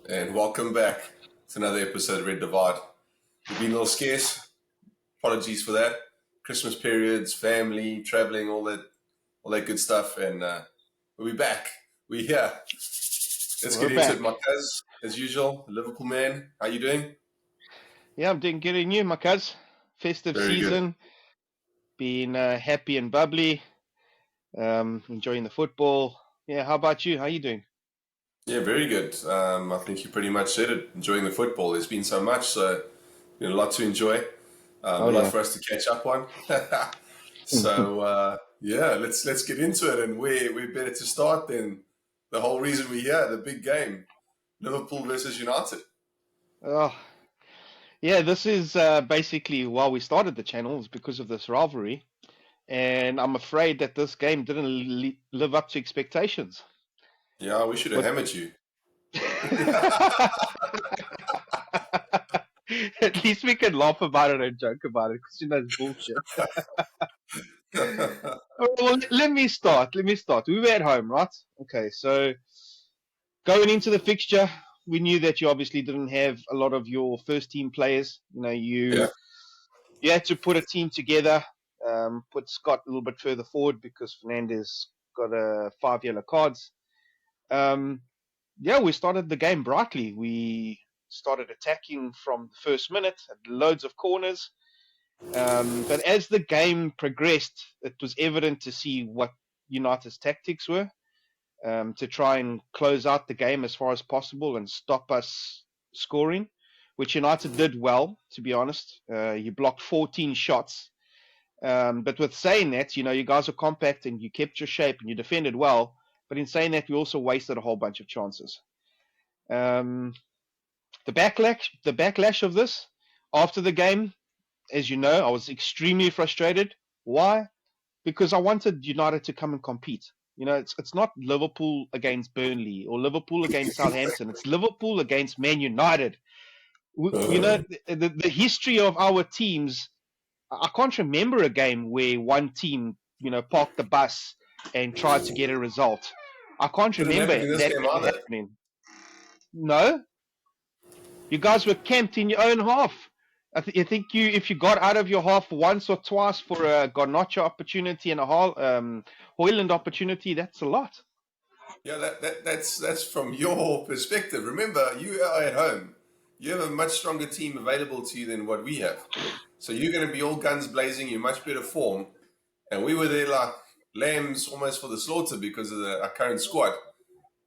And welcome back to another episode of Red Divide. We've been a little scarce. Apologies for that. Christmas periods, family, traveling, all that good stuff. And we're back. We're here. Let's We're get into back. it, my cuz. As usual, Liverpool man. How you doing? Yeah, I'm doing good. And you, my cuz? Festive Very good. season. Being happy and bubbly. Enjoying the football. Yeah, how about you? How you doing? Yeah, very good. I think you pretty much said it. Enjoying the football. There's been so much, so a lot to enjoy. A Oh, lot yeah. for us to catch up on. So yeah, let's get into it. And we're better to start than the whole reason we're here, the big game, Liverpool versus United. Oh, yeah, this is basically why we started the channel, is because of this rivalry. And I'm afraid that this game didn't live up to expectations. Yeah, we should have But hammered you. at least we can laugh about it and joke about it, because it's bullshit. Well, let me start. We were at home, right? Okay, so going into the fixture, we knew that you obviously didn't have a lot of your first team players. Yeah. You had to put a team together, put Scott a little bit further forward because Fernandez got 5 yellow cards. Yeah, we started the game brightly. We started attacking from the first minute, had loads of corners. But as the game progressed, it was evident to see what United's tactics were, to try and close out the game as far as possible and stop us scoring, which United did well, to be honest. You blocked 14 shots. But with saying that, you guys are compact and you kept your shape and you defended well. But in saying that, we also wasted a whole bunch of chances. Um, the backlash of this after the game, as you know, I was extremely frustrated. Why? Because I wanted United to come and compete. It's not Liverpool against Burnley or Liverpool against Southampton. It's Liverpool against Man United. The history of our teams. I can't remember a game where one team, parked the bus and tried to get a result. I can't Didn't remember happen in this that game ever either. happening. No, you guys were camped in your own half. I think if you got out of your half once or twice for a Garnacho opportunity and a Hoyland opportunity, that's a lot. Yeah, that's from your perspective. Remember, you are at home. You have a much stronger team available to you than what we have. So you're going to be all guns blazing. You're much better form. And we were there like lambs almost for the slaughter because of our current squad.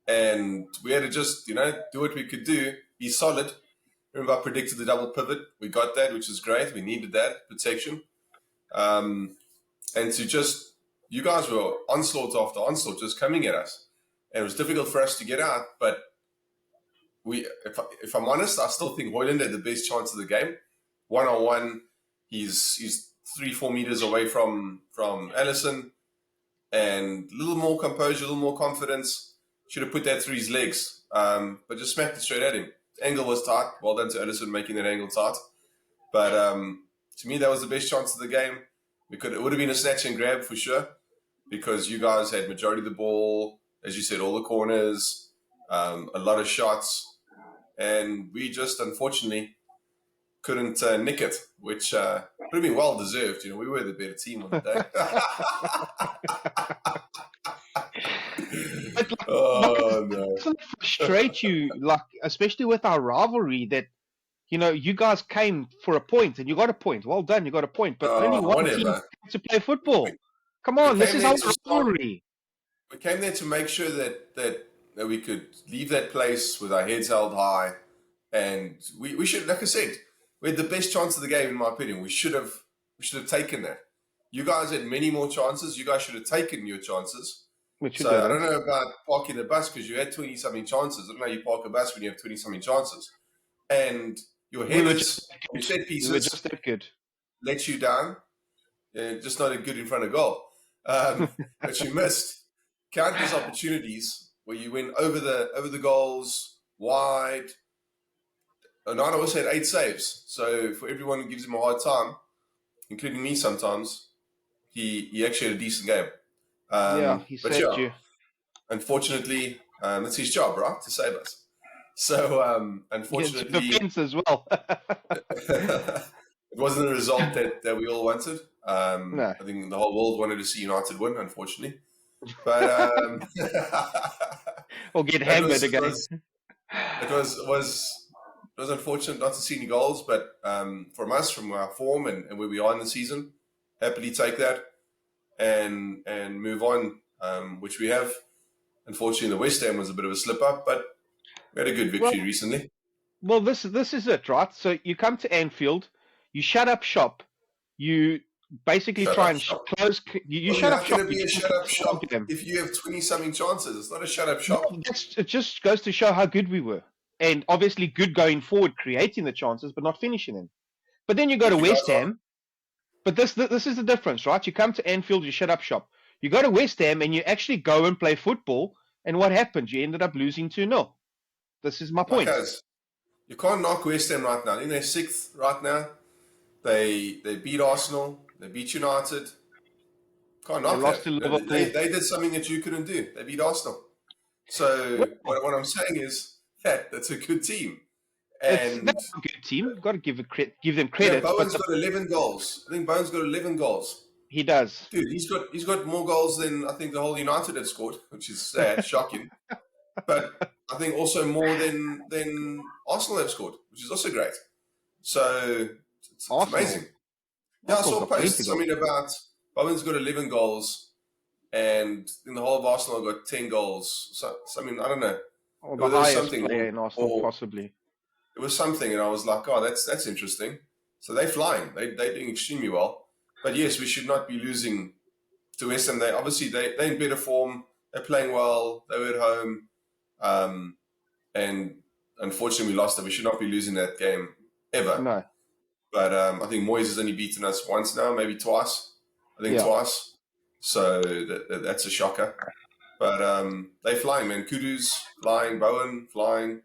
And we had to just, do what we could do, be solid. Remember, I predicted the double pivot. We got that, which is great. We needed that protection. And you guys were onslaught after onslaught just coming at us. And it was difficult for us to get out. But if I'm honest, I still think Hoyland had the best chance of the game. 1-on-1, he's 3-4 meters away from Allison. And a little more composure, a little more confidence. Should have put that through his legs, but just smacked it straight at him. The angle was tight. Well done to Allison making that angle tight. But to me, that was the best chance of the game. It would have been a snatch and grab for sure, because you guys had majority of the ball, as you said, all the corners, a lot of shots, and we just unfortunately couldn't nick it, which would have been well deserved. We were the better team on the day. But Oh no! doesn't it frustrate you, especially with our rivalry, that you guys came for a point and you got a point. Well done, you got a point. But only one team Whatever. came to play football. Come We on, this came is there our to start. rivalry. We came there to make sure that we could leave that place with our heads held high, and we should, like I said, we had the best chance of the game in my opinion. We should have taken that. You guys had many more chances. You guys should have taken your chances. Which you So I didn't. don't know about parking the bus because you had 20-something chances. I don't know how you park a bus when you have 20-something chances. And your We were just headers, your set we were just pieces that good. let you down. Just not good in front of goal. But you missed countless opportunities where you went over the goals, wide. Onana also had 8 saves. So for everyone who gives him a hard time, including me sometimes, he actually had a decent game. Yeah, he But saved yeah, you. unfortunately, it's his job, right, to save us. So Against unfortunately, defense as well. it wasn't a result that we all wanted. No. I think the whole world wanted to see United win, unfortunately. But Or get it hammered was it again. was it was it was it was unfortunate not to see any goals, but from us, from our form and where we are in the season, happily take that and move on, which we have. Unfortunately, the West Ham was a bit of a slip up, but we had a good victory Well, recently. well, this is it, right? So you come to Anfield, you shut up shop, you basically Shut try up and shop. close. You Well, shut how up can shop. it You be a try and shut up close the shop game. if you have 20-something chances? It's not a shut up No, shop. it just goes to show how good we were, and obviously good going forward, creating the chances but not finishing them. But then you go But to you guys West are. Ham. But this is the difference, right? You come to Anfield, you shut up shop. You go to West Ham and you actually go and play football. And what happened? You ended up losing 2-0. This is my My point. case. You can't knock West Ham right now. I think they're sixth right now. They beat Arsenal. They beat United. Can't They knock lost that. to You know, Liverpool. they did something that you couldn't do. They beat Arsenal. Well, So what I'm saying is that's a good team. they're And a good team. Got to give them yeah, credit. But Bowen's got 11 goals. I think Bowen's got 11 goals. he does. Dude, he's got more goals than I think the whole United had scored, which is sad, shocking. But I think also more than Arsenal have scored, which is also great. So it's Arsenal. amazing. Yeah, I Arsenal saw got plenty posts. I goals. mean, about Bowen's got 11 goals, and in the whole of Arsenal got 10 goals. So I mean, I don't know. Or There the was highest something, player in Arsenal, or possibly. it was something, and I was like, oh, that's interesting. So they're flying. They're doing extremely well. But yes, we should not be losing to West Ham. They're in better form. They're playing well. They were at home, and unfortunately we lost it. We should not be losing that game ever. No. But I think Moyes has only beaten us once now, maybe twice. I think Yeah. twice. So that's a shocker. But they're flying, man. Kudu's flying, Bowen flying,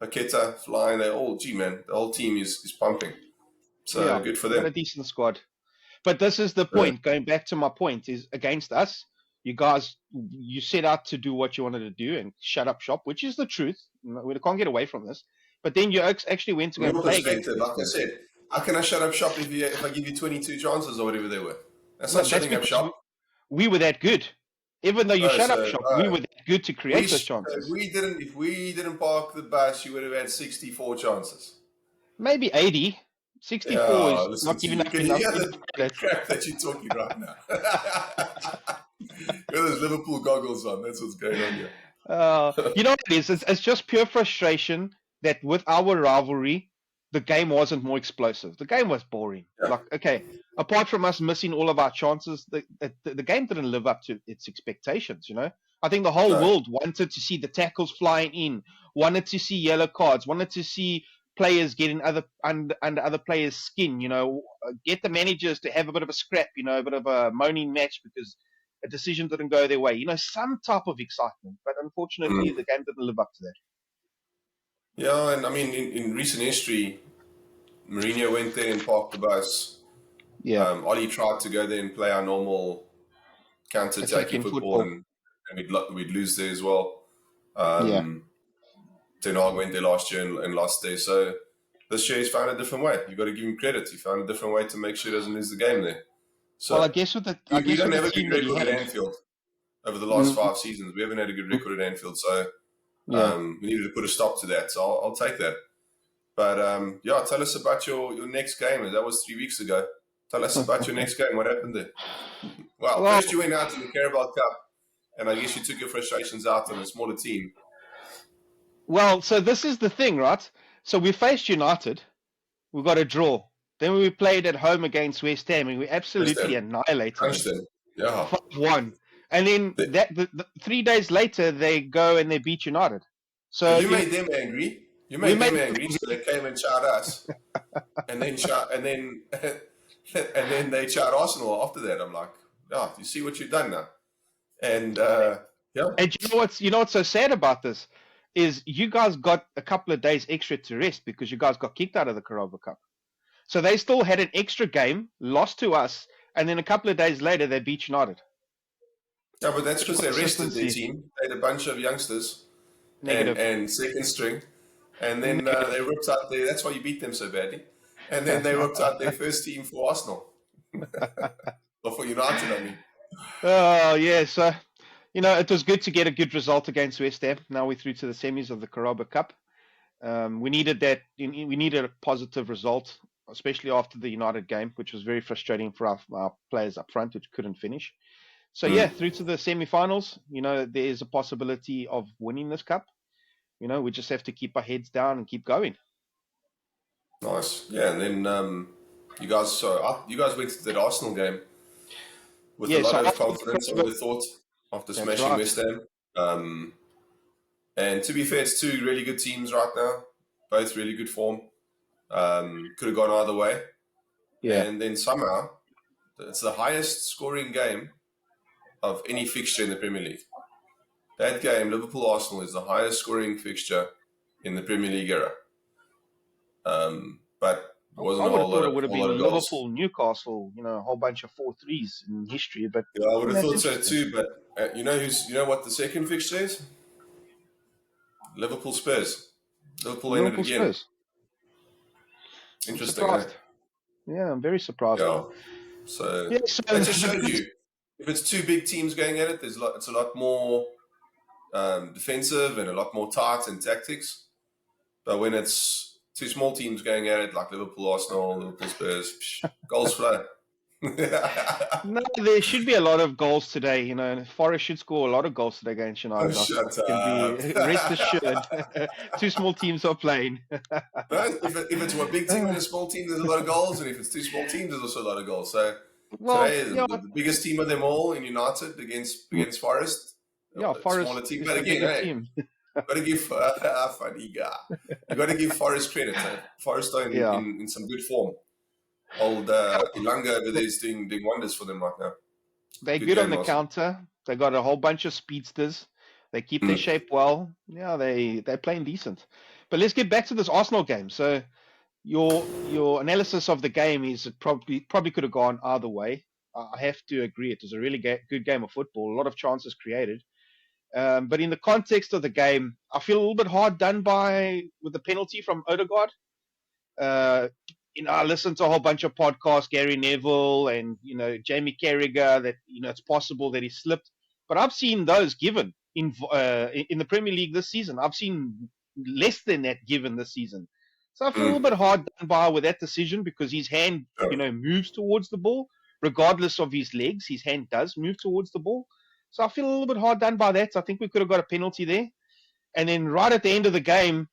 Paqueta flying. They're all, man, the whole team is pumping. So Yeah. good for Got them. a decent squad. But this is the point. Going back to my point, is against us. You guys, you set out to do what you wanted to do and shut up shop, which is the truth. We can't get away from this. But then you actually went to go From and your play against perspective, West like I Ham. said, how can I shut up shop if I give you 22 chances or whatever they were? That's No, not that's shutting up because shop. we were that good. Even though you Oh, shut up so shop, we were that good to create those if chances. we didn't park the bus, you would have had 64 chances. Maybe 80. 64 Yeah, is listen not to giving you. up Can you hear enough the credit. crap that you're talking right now? Got those Liverpool goggles on. That's what's going on here. You know what it is? It's just pure frustration that with our rivalry, the game wasn't more explosive. The game was boring. Yeah. Like, okay, apart from us missing all of our chances, the game didn't live up to its expectations, you know? I think the whole No. world wanted to see the tackles flying in, wanted to see yellow cards, wanted to see players getting under other players' skin, you know, get the managers to have a bit of a scrap, you know, a bit of a moaning match because a decision didn't go their way. You know, some type of excitement. But unfortunately, the game didn't live up to that. Yeah, and I mean, in recent history, Mourinho went there and parked the bus. Yeah. Ollie tried to go there and play our normal counter-attacking Attacking football, football. and we'd lose there as well. Yeah. Ten Hag went there last year and lost there. So this year he's found a different way. You've got to give him credit. He found a different way to make sure he doesn't lose the game there. So Well, I guess with the we don't have a team good that he record at had, Anfield over the last 5 seasons. We haven't had a good record at Anfield. So yeah. we needed to put a stop to that. So I'll take that. But yeah, tell us about your next game. That was 3 weeks ago. Tell us about your next game. What happened there? Well, first you went out to the Carabao Cup, and I guess you took your frustrations out on a smaller team. Well, so this is the thing, right? So we faced United. We got a draw. Then we played at home against West Ham, and we absolutely annihilated them. Yeah. 5-1. And then the 3 days later, they go and they beat United. So you made them angry. You made them angry, so they came and charged us, and then and then they charged Arsenal after that. I'm like, oh, you see what you've done now, and yeah. And you know what's so sad about this is you guys got a couple of days extra to rest because you guys got kicked out of the Carabao Cup. So they still had an extra game, lost to us, and then a couple of days later they beat United. Yeah, but that's because they rested their team. They had a bunch of youngsters and second string. And then they ripped out their. That's why you beat them so badly. And then they ripped out their first team for Arsenal. Or for United, I mean. Oh, yeah. So, it was good to get a good result against West Ham. Now we're through to the semis of the Carabao Cup. We needed that. We needed a positive result, especially after the United game, which was very frustrating for our players up front, which couldn't finish. So, yeah, through to the semi-finals. There is a possibility of winning this cup. We just have to keep our heads down and keep going. Nice. Yeah, and then you guys went to that Arsenal game with a lot of confidence, I would have thought, after smashing West Ham. And to be fair, it's two really good teams right now, both really good form. Could have gone either way. Yeah. And then somehow, it's the highest scoring game of any fixture in the Premier League. That game, Liverpool-Arsenal, is the highest scoring fixture in the Premier League era. But it wasn't I would have thought it would have been Liverpool-Newcastle, a whole bunch of 4-3s in history. But yeah, I would have thought so too. But you know what the second fixture is? Liverpool-Spurs. Liverpool ended again. Spurs. Interesting. I'm surprised. Yeah, I'm very surprised. Yeah. So it just shows you, if it's two big teams going at it, it's a lot more defensive and a lot more tight in tactics. But when it's two small teams going at it, like Liverpool, Arsenal, Liverpool, Spurs, goals flow. No, there should be a lot of goals today. Forest should score a lot of goals today against United. Shut up. Rest assured, two small teams are playing. If it's a big team and a small team, there's a lot of goals, and if it's two small teams, there's also a lot of goals. So today, the biggest team of them all in United against Forest. Yeah, Forest. Smaller team, but again, got to give funny guy. You got to give Forest credit. Forest are in some good form. Old Ilanga over there is doing wonders for them right now. They're good on the counter. They got a whole bunch of speedsters. They keep their shape well. Yeah, they're playing decent. But let's get back to this Arsenal game. So your analysis of the game is it probably could have gone either way. I have to agree. It was a really good game of football. A lot of chances created. But in the context of the game, I feel a little bit hard done by with the penalty from Odegaard. I listened to a whole bunch of podcasts, Gary Neville and, Jamie Carragher, that, it's possible that he slipped. But I've seen those given in the Premier League this season. I've seen less than that given this season. So I feel a little bit hard done by with that decision because his hand, moves towards the ball. Regardless of his legs, his hand does move towards the ball. So I feel a little bit hard done by that. I think we could have got a penalty there. And then right at the end of the game,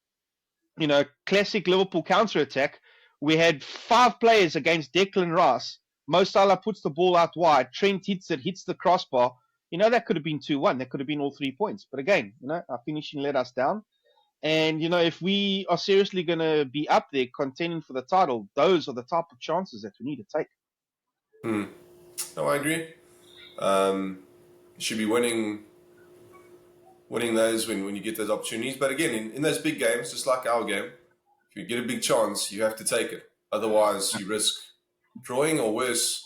classic Liverpool counter-attack, we had 5 players against Declan Rice. Mo Salah puts the ball out wide. Trent hits it, hits the crossbar. That could have been 2-1. That could have been all 3 points. But again, our finishing let us down. And, if we are seriously going to be up there contending for the title, those are the type of chances that we need to take. No, I agree. You should be winning those when you get those opportunities. But again, in those big games, just like our game, if you get a big chance, you have to take it. Otherwise, you risk drawing or worse,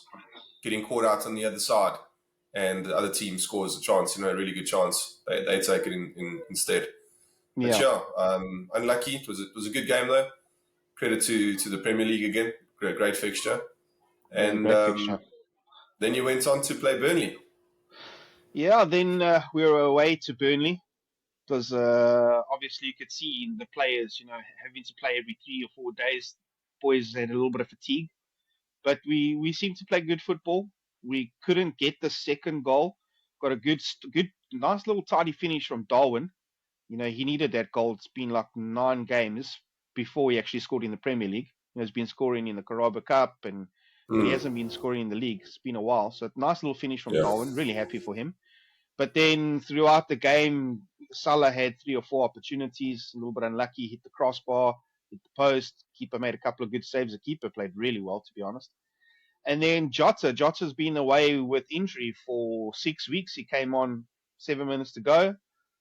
getting caught out on the other side, and the other team scores a chance, a really good chance. They take it in instead. But unlucky. It was a good game though. Credit to the Premier League again. Great fixture. And then you went on to play Burnley. Yeah, then we were away to Burnley. It was obviously you could see in the players, having to play every 3 or 4 days. Boys had a little bit of fatigue, but we seemed to play good football. We couldn't get the second goal. Got a good, nice little tidy finish from Darwin. He needed that goal. It's been like 9 games before he actually scored in the Premier League. He's been scoring in the Carabao Cup, but he hasn't been scoring in the league. It's been a while. So nice little finish from Darwin. Really happy for him. But then throughout the game, Salah had 3 or 4 opportunities, a little bit unlucky, hit the crossbar, hit the post. Keeper made a couple of good saves. The keeper played really well, to be honest. And then Jota's been away with injury for 6 weeks. He came on 7 minutes to go.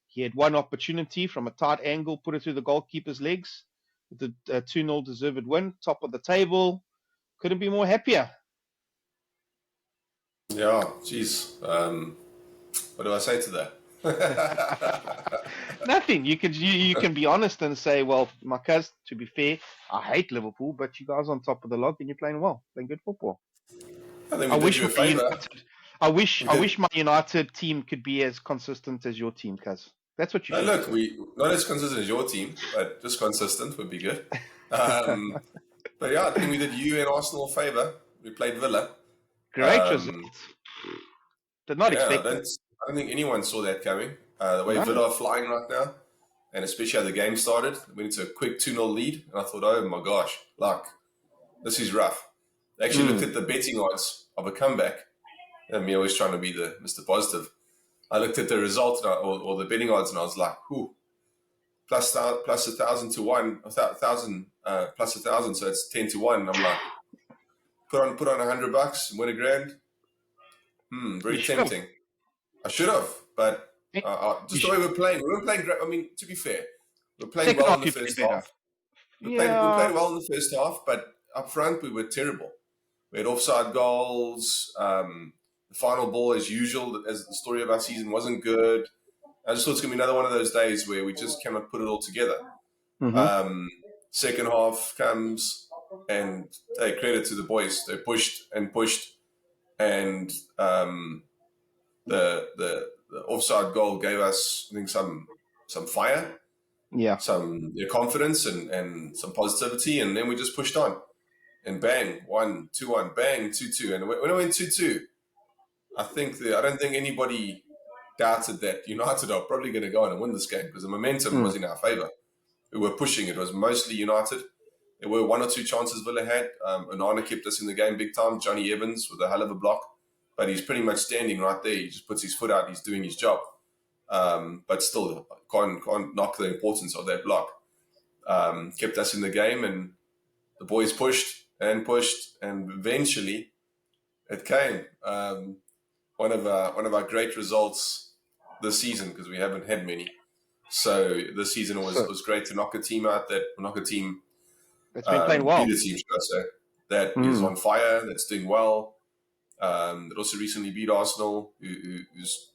He had 1 opportunity from a tight angle, put it through the goalkeeper's legs. With the 2-0 deserved win, top of the table. Couldn't be more happier. Yeah, geez. What do I say to that? Nothing. You can be honest and say, well, my cuz, to be fair, I hate Liverpool, but you guys on top of the log and you're playing well, playing good football. I think I we did wish you a my favour. United, We I did. wish my United team could be as consistent as your team, cuz. That's what you Now should be look, saying. we not as consistent as your team, but just consistent would be good. Um, but yeah, I think we did you and Arsenal a favour. We played Villa. Great result. Um, Did not yeah, expect it. I don't think anyone saw that coming. The way No. Villa are flying right now, and especially how the game started, we went into a quick 2-0 lead, and I thought, oh my gosh, luck, this is rough. I actually looked Mm. at the betting odds of a comeback, and me always trying to be the Mr. Positive. I looked at the result or the betting odds, and I was like, whew, plus 1,000 to 1, 1,000 plus 1,000, so it's 10 to 1. And I'm like, put on $100 and win $1,000. You Very should have. tempting. I should have, but You just the should. way we're playing, we weren't playing great. I mean, to be fair, we're playing Second well in half, the you played first better. half. We Yeah. played well in the first half, but up front we were terrible. We had offside goals. The final ball, as usual, as the story of our season, wasn't good. I just thought it's going to be another one of those days where we just cannot put it all together. Mm-hmm. Second half comes, and hey, credit to the boys. They pushed and pushed, and the offside goal gave us, I think, some fire, Yeah. some confidence, and some positivity, and then we just pushed on. And bang, 1-2-1, bang, 2-2. And when it went 2-2, I don't think anybody doubted that United are probably going to go on and win this game because the momentum Mm. was in our favour. We were pushing. It was mostly United. There were one or two chances Villa had. Onana kept us in the game big time. Johnny Evans with a hell of a block. But he's pretty much standing right there. He just puts his foot out. He's doing his job. But still, can't knock the importance of that block. Kept us in the game, and the boys pushed, and eventually it came. One of our great results this season, because we haven't had many. So this season was great to knock a team out That's been playing well. beat a team, should I say, that is on fire, that's doing well. That also recently beat Arsenal, who's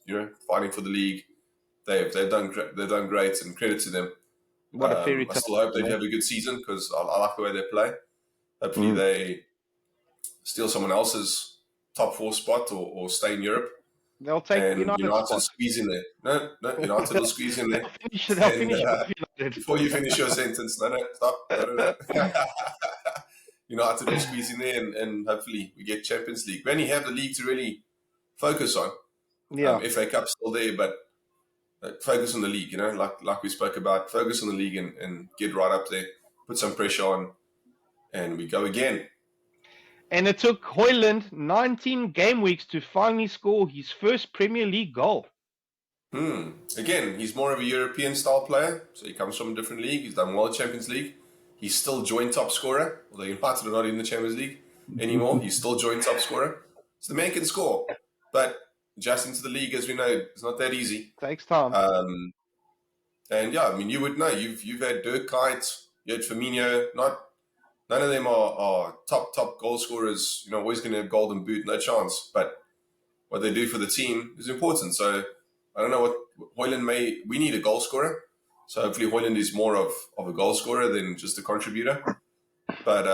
fighting for the league. They've done great, and credit to them. What a fairy I tale. still hope they have a good season because I like the way they play. Hopefully they steal someone else's top 4 spot or stay in Europe. They'll take And United spot. squeeze in there. No, United will squeeze in there. They'll finish with United. Before you finish your sentence, no, stop. No. United will squeeze in there, and hopefully we get Champions League. We only have the league to really focus on. Yeah. FA Cup's still there, but focus on the league, like we spoke about. Focus on the league and get right up there. Put some pressure on, and we go again. And it took Højlund 19 game weeks to finally score his first Premier League goal. Again, he's more of a European style player, so he comes from a different league. He's done well in Champions League. He's still joint top scorer, although United are not in the Champions League anymore. He's still joint top scorer. So the man can score, but adjusting to the league, as we know, it's not that easy. Takes time. And yeah, I mean, you would know. You've had Dirk Kuyt, you had Firmino. None of them are top goal scorers. Always going to have golden boot, no chance. But what they do for the team is important. So I don't know what Højlund we need a goal scorer. So hopefully Højlund is more of a goal scorer than just a contributor. But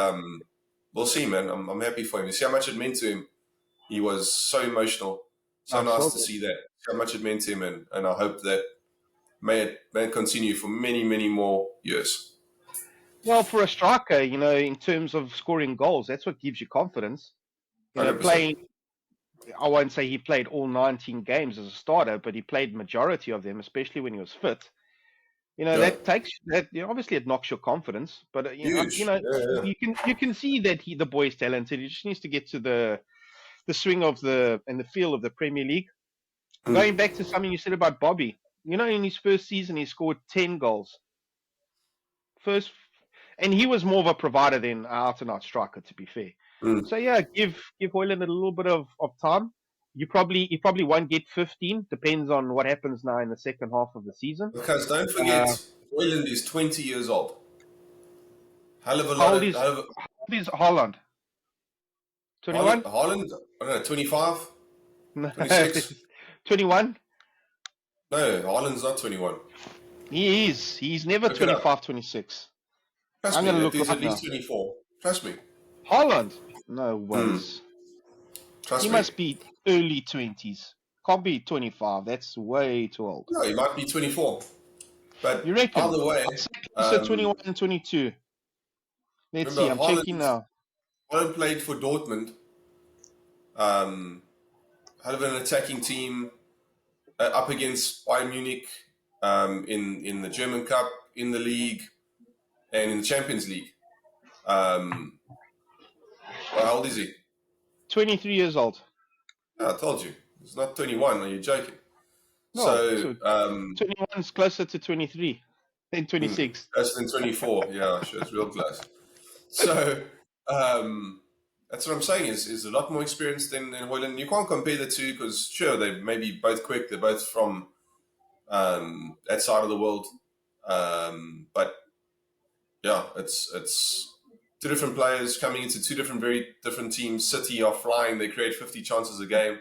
we'll see, man. I'm happy for him. You see how much it meant to him. He was so emotional. So nice to see that. See how much it meant to him, and I hope that may it continue for many, many more years. Well, for a striker, in terms of scoring goals, that's what gives you confidence. 100%. Playing, I won't say he played all 19 games as a starter, but he played majority of them, especially when he was fit. That takes that. Obviously, it knocks your confidence, but you can see that the boy is talented. He just needs to get to the swing of and the feel of the Premier League. Going back to something you said about Bobby, in his first season, he scored 10 goals. And he was more of a provider than an out-and-out striker, to be fair. So yeah, give Højlund a little bit of time. He probably won't get 15. Depends on what happens now in the second half of the season. Because don't forget, Højlund is 20 years old. How old is Haaland? 21? Haaland, I don't know, 25? 26? 21? No, Haaland's not 21. He is. He's never Look it up. 25, 26. Trust I'm me, going to it look is right at now. least 24. Trust me. Haaland? No ways. Trust He me. must be early 20s. Can't be 25. That's way too old. No, he might be 24. But You reckon? either way, I'd say closer 21 and 22. Let's see. remember I'm checking now. Haaland played for Dortmund. Had an attacking team up against Bayern Munich in the German Cup, in the league, and in the Champions League. How old is he? 23 years old. Yeah, I told you. He's not 21. Are you joking? No, So, so 21 is closer to 23 than 26. less than 24. Yeah, sure, it's real close. So, that's what I'm saying is a lot more experienced than Højlund. You can't compare the two because, sure, they may be both quick. They're both from that side of the world. But, yeah, it's two different players coming into two very different teams. City are flying. They create 50 chances a game.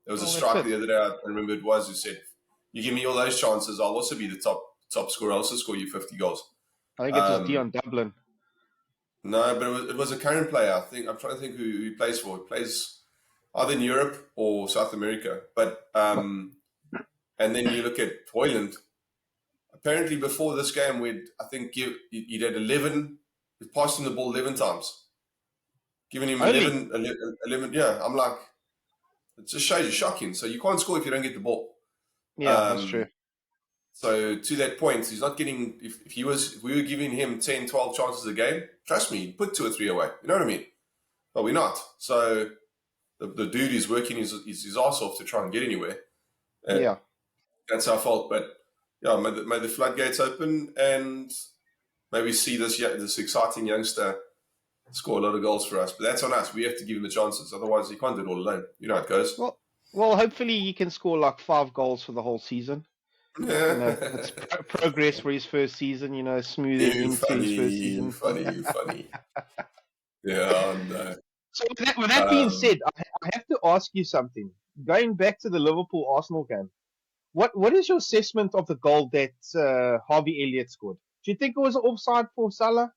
There was a striker the other day, I remember it was, who said, you give me all those chances, I'll also be the top scorer. I'll also score you 50 goals. I think it was Dion Dublin. No, but it was a current player. I'm trying to think who he plays for. He plays either in Europe or South America. But and then you look at Højlund. Apparently, before this game, he'd had 11. We passed him the ball 11 times, giving him 11. Yeah, I'm like, it just shows you shocking. So you can't score if you don't get the ball. Yeah, that's true. So to that point, he's not getting. If we were giving him 10, 12 chances a game, trust me, he'd put 2 or 3 away. You know what I mean? But we're not. So the dude is working his ass off to try and get anywhere. And yeah, that's our fault. But yeah, may the floodgates open and maybe see this exciting youngster score a lot of goals for us. But that's on us. We have to give him the chances. Otherwise, he can't do it all alone. You know how it goes. Well, hopefully he can score like 5 goals for the whole season. It's progress for his first season. Smoothing into his first season. Funny. Yeah, no. So with that being said, I have to ask you something. Going back to the Liverpool-Arsenal game, what is your assessment of the goal that Harvey Elliott scored? Do you think it was an offside for Salah?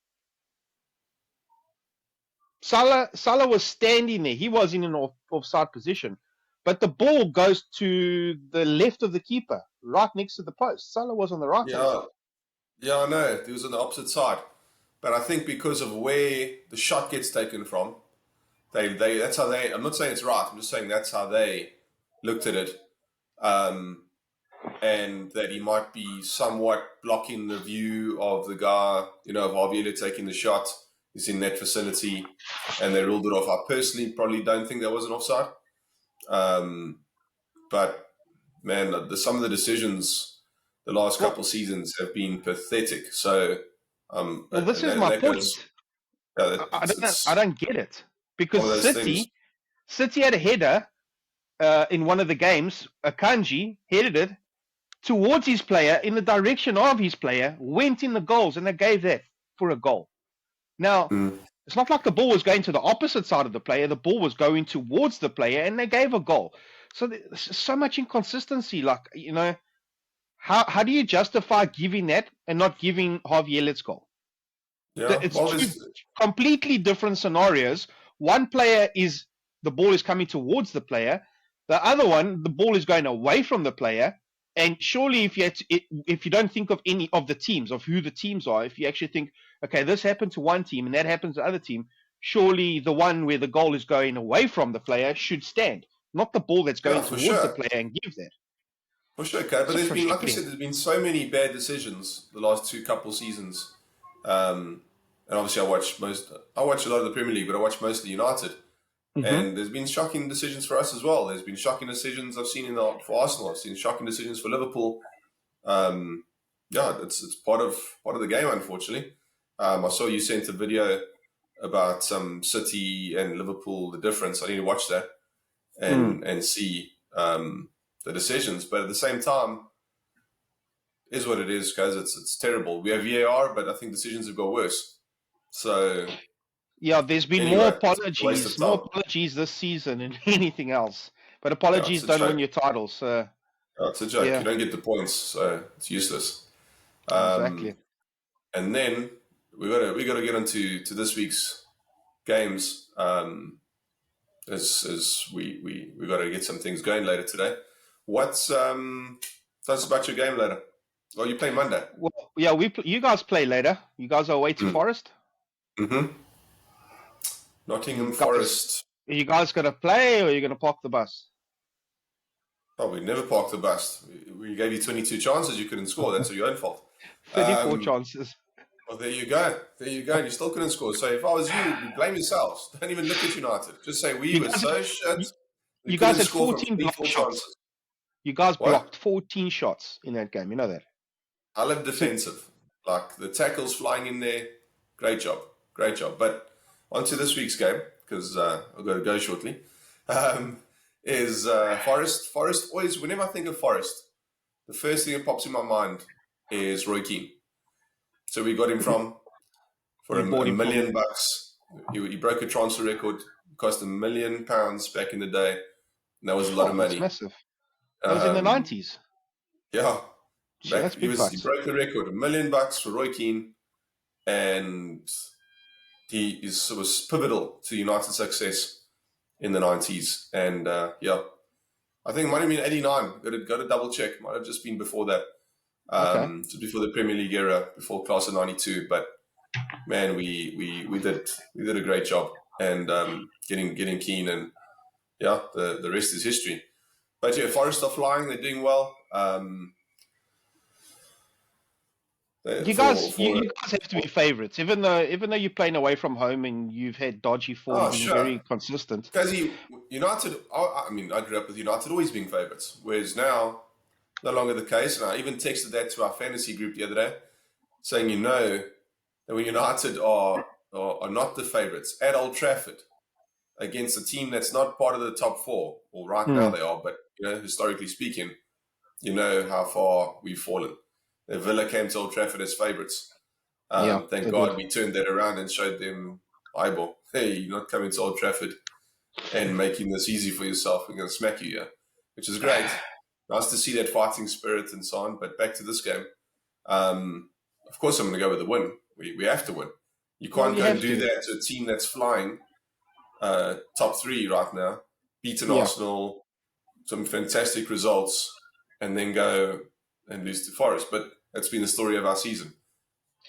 Salah was standing there. He was in an offside position. But the ball goes to the left of the keeper, right next to the post. Salah was on the right side. Yeah, I know. He was on the opposite side. But I think because of where the shot gets taken from, that's how they. I'm not saying it's right. I'm just saying that's how they looked at it, and that he might be somewhat blocking the view of the guy. Of Harvey Elliott taking the shot. He's in that vicinity, and they ruled it off. I personally probably don't think that was an offside. But man, some of the decisions the last couple of seasons have been pathetic. So, this is my point. I don't get it because City had a header in one of the games. Akanji headed it towards his player in the direction of his player, went in the goals, and they gave that for a goal. Now, it's not like the ball was going to the opposite side of the player. The ball was going towards the player, and they gave a goal. So there's so much inconsistency. How do you justify giving that and not giving Harvey Elliott's goal? Yeah, it's two completely different scenarios. One player the ball is coming towards the player. The other one, the ball is going away from the player. And surely if you don't think of any of the teams, of who the teams are, if you actually think, okay, this happened to one team and that happens to the other team, surely the one where the goal is going away from the player should stand, not the ball that's going towards the player and give that. For sure, okay. But there's been, like I said, there's been so many bad decisions the last couple seasons. And obviously I watch a lot of the Premier League, but I watch mostly United. Mm-hmm. And there's been shocking decisions for us as well. There's been shocking decisions I've seen for Arsenal. I've seen shocking decisions for Liverpool. It's part of the game, unfortunately. I saw you sent a video about City and Liverpool, the difference. I need to watch that and see the decisions. But at the same time, is what it is, guys. It's terrible. We have VAR, but I think decisions have got worse. So yeah, there's been more apologies this season than anything else. But apologies don't win your titles. Oh, it's a joke. Yeah, You don't get the points, so it's useless. exactly. And then we gotta get into this week's games. As we got to get some things going later today. What's tell us about your game later? Oh, you play Monday. Well, yeah, you guys play later. You guys are away to Forest. Mm-hmm. You Nottingham guys, Forest. are you guys gonna play, or are you gonna park the bus? Oh, we never parked the bus. We gave you 22 chances. You couldn't score. That's your own fault. 34 chances. Well, there you go. There you go. And you still couldn't score. So if I was you, blame yourselves. Don't even look at United. Just say we You were guys, so had, shit. you, We you guys couldn't had score from 14 blocked 24 shots. chances. You guys What? blocked 14 shots in that game. You know that. I love So, defensive. Like the tackles flying in there. Great job. Great job. But on to this week's game, because I've got to go shortly, is Forest. Forest, always, whenever I think of Forest, the first thing that pops in my mind is Roy Keane. So we got him for you bought a him from. million bucks. He broke a transfer record, cost £1 million back in the day. And that was a lot of Oh, that's money. massive. That was in the 90s. Yeah. Shit, that's He big he bucks. broke the record, £1 million for Roy Keane, and he was pivotal to United's success in the 90s. And I think it might have been 89. Got to double check. Might have just been before that. Okay. So before the Premier League era, before class of '92. But man, we did a great job, and getting Keane, and the rest is history. But yeah, Forest are flying. They're doing well. You For guys, you guys have to be favourites, even though you're playing away from home and you've had dodgy form, oh being sure, very consistent. because United. I mean, I grew up with United always being favourites, whereas now no longer the case. And I even texted that to our fantasy group the other day, saying that when United are not the favourites at Old Trafford against a team that's not part of the top four. Well, right now they are, but historically speaking, you know how far we've fallen. Villa came to Old Trafford as favourites. Yeah, Thank they God did. we turned that around and showed them eyeball. Hey, you're not coming to Old Trafford and making this easy for yourself. We're going to smack you here, which is great. Nice to see that fighting spirit and so on. But back to this game. Of course, I'm going to go with the win. We have to win. You Well, can't you go and have do to. that to a team that's flying top three right now, beaten Yeah. Arsenal, some fantastic results, and then go and lose to Forest. But that's been the story of our season.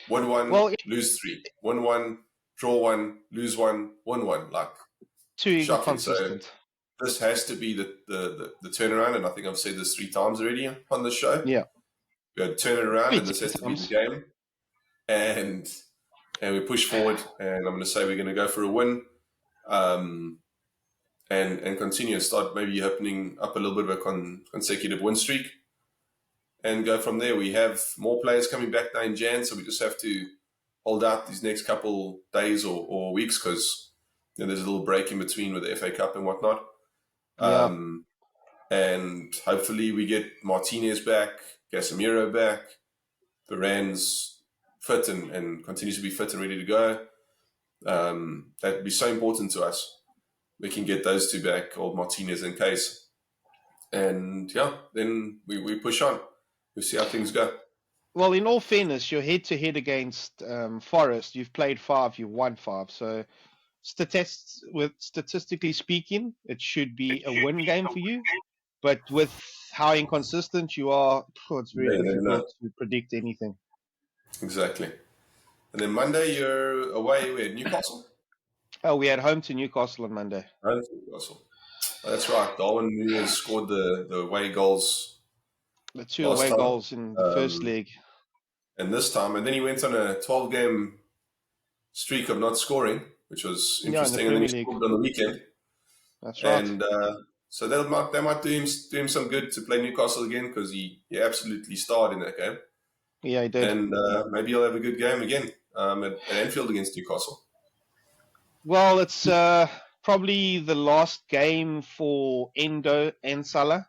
Win one, Well, lose three. Win one, draw one, lose one, win one. Like, too shocking. So inconsistent. this has to be the turnaround, and I think I've said this 3 times already on the show. Yeah. We got to turn it around, Maybe and this 10 has to be the times. game. And we push forward, and I'm going to say we're going to go for a win, and continue and start maybe opening up a little bit of a consecutive win streak, and go from there. We have more players coming back now in Jan, so we just have to hold out these next couple days or weeks, because there's a little break in between with the FA Cup and whatnot. Yeah. And hopefully we get Martinez back, Casemiro back, Varane's fit and continues to be fit and ready to go. That'd be so important to us. We can get those two back, old Martinez and Case. And then we push on. We see how things go. Well, in all fairness, you're head to head against Forest. You've played 5, you've won 5. So, statistically speaking, it should be a win game for you. But with how inconsistent you are, it's very Yeah, no. difficult to predict anything. Exactly. And then Monday you're away with Newcastle. Oh, we had home to Newcastle on Monday. Home to Newcastle. Oh, that's right. Darwin Nunez scored the away goals The 2 last away time. goals in the first leg. And this time, and then he went on a 12-game streak of not scoring, which was Yeah, in the interesting. And then he Premier League. scored on the weekend. That's right. And so that might do him some good to play Newcastle again, because he absolutely starred in that game. Yeah, he did. And maybe he'll have a good game again at Anfield against Newcastle. Well, it's probably the last game for Endo and Salah.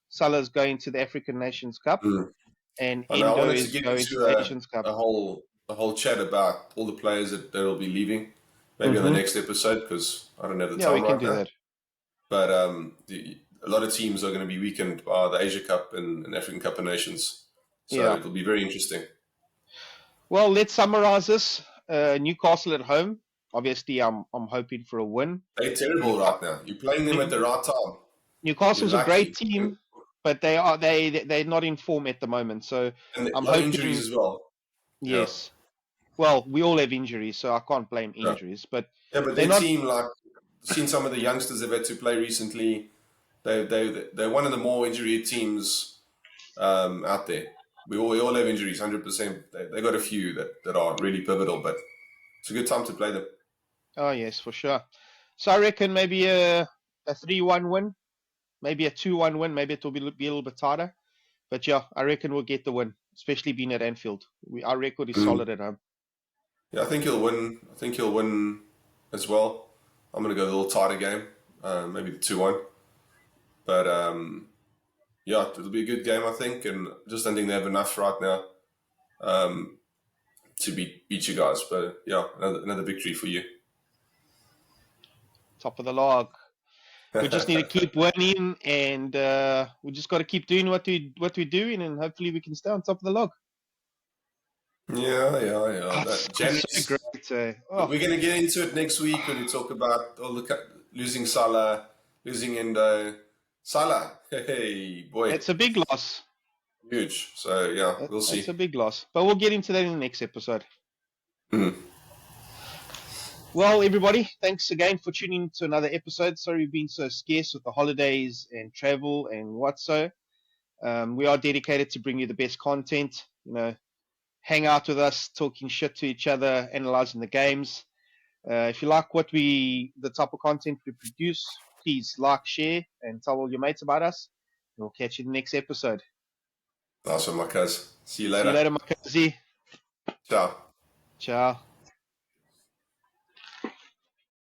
Salah's going to the African Nations Cup, and I know. I Endo wanted to is get going to into the Nations Cup. a whole chat about all the players that will be leaving, maybe on the next episode, because I don't have the Yeah, time we can right do now. that. But a lot of teams are going to be weakened by the Asia Cup and African Cup of Nations. So Yeah. it'll be very interesting. Well, let's summarize this. Newcastle at home. Obviously, I'm hoping for a win. They're terrible right now. You're playing them at the right time. Newcastle's You're a great lucky. team, but they're not in form at the moment. So And a I'm lot of hoping. injuries as well. Yes. Well, we all have injuries, so I can't blame Yeah. injuries. But But they're their not. team, like, seen some of the youngsters they've had to play recently. They're one of the more injury teams out there. We all have injuries, 100%. They got a few that are really pivotal, but it's a good time to play them. Oh yes, for sure. So I reckon maybe a 3-1 win, maybe a 2-1 win. Maybe it will be a little bit tighter. But yeah, I reckon we'll get the win, especially being at Anfield. Our record is solid at home. Yeah, I think he'll win. I think he'll win as well. I'm going to go a little tighter game, maybe 2-1. But yeah, it'll be a good game, I think. And I just don't think they have enough right now to beat you guys. But yeah, another victory for you. Top of the log. We just need to keep winning, and we just got to keep doing what we're doing, and hopefully we can stay on top of the log. Yeah. That's so great. We're going to get into it next week when we talk about all the losing Salah, losing Endo. Salah, hey, boy. It's a big loss. Huge. So, yeah, we'll see. It's a big loss. But we'll get into that in the next episode. Well, everybody, thanks again for tuning in to another episode. Sorry we've been so scarce with the holidays and travel and what so. We are dedicated to bring you the best content. Hang out with us, talking shit to each other, analyzing the games. If you like the type of content we produce, please like, share, and tell all your mates about us. We'll catch you in the next episode. Nice one, my cuz. See you later. See you later, my cuzzy. Ciao. Ciao.